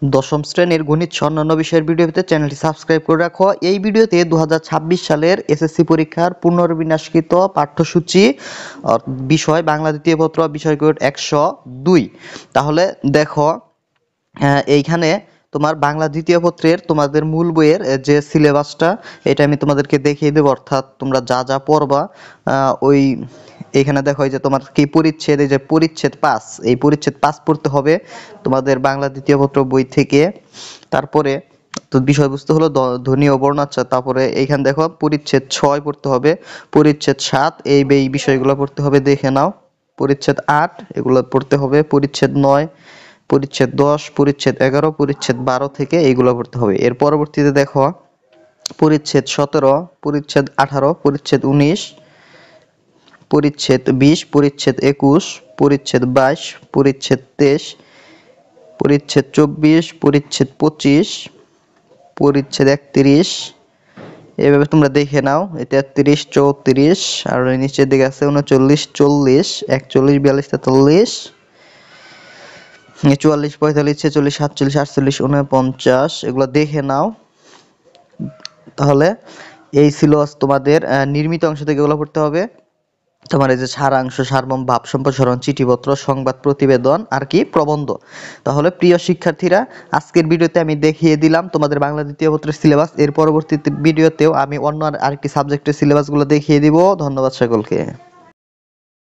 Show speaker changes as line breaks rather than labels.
দশম শ্রেণীর গণিত সহ অন্যান্য বিষয়ের ভিডিও পেতে চ্যানেলটি সাবস্ক্রাইব করে রাখো। এই ভিডিওতে 2026 সালের এসএসসি পরীক্ষার পুনর্বিন্যাসকৃত পাঠ্যসূচি বিষয় বাংলা দ্বিতীয় পত্র বিষয় কোড 102। তাহলে দেখো এইখানে তোমার বাংলা দ্বিতীয় পত্রের তোমাদের মূল বইয়ের যে সিলেবাসটা এটা আমি তোমাদেরকে দেখিয়ে দেবো, অর্থাৎ তোমরা যা যা পড়বা ওই এখানে দেখো এই যে তোমার কি পরিচ্ছেদ, এই যে পরিচ্ছেদ 5, এই পরিচ্ছেদ 5 পড়তে হবে তোমাদের বাংলা দ্বিতীয় পত্র বই থেকে। তারপরে তো বিষয়বস্তু হলো ধ্বনি ও বর্ণাচ্ছাদ। তারপরে এইখানে দেখো পরিচ্ছেদ 6 পড়তে হবে, পরিচ্ছেদ 7 এই বিষয়গুলো পড়তে হবে, দেখে নাও। পরিচ্ছেদ 8 এগুলো পড়তে হবে, পরিচ্ছেদ 9, পরিচ্ছেদ 10, পরিচ্ছেদ 11, পরিচ্ছেদ 12 থেকে এইগুলো পড়তে হবে। এর পরবর্তীতে দেখো পরিচ্ছেদ 17, পরিচ্ছেদ 18, পরিচ্ছেদ 19, পরিচ্ছেদ 20, পরিচ্ছেদ 21, পরিচ্ছেদ 22, পরিচ্ছেদ 23, পরিচ্ছেদ 24, পরিচ্ছেদ 25, পরিচ্ছেদ 31। এভাবে তোমরা দেখে নাও, 33, 34 আর নিচের দিকে আছে 39, 40, 41, 42, 43, 44, 45, 46, 47, 48, 49 এগুলো দেখে নাও। তাহলে এই ছিল তোমাদের নির্মিত অংশ থেকে এগুলো পড়তে হবে। তোমার এই যে সারাংশ, সারমর্ম, ভাব সম্প্রসারণ, চিঠিপত্র, সংবাদ, প্রতিবেদন আর কি প্রবন্ধ। তাহলে প্রিয় শিক্ষার্থীরা, আজকের ভিডিওতে আমি দেখিয়ে দিলাম তোমাদের বাংলা দ্বিতীয় পত্রের সিলেবাস। এর পরবর্তী ভিডিওতেও আমি অন্য আরেকটি সাবজেক্টের সিলেবাসগুলো দেখিয়ে দিব। ধন্যবাদ সকলকে।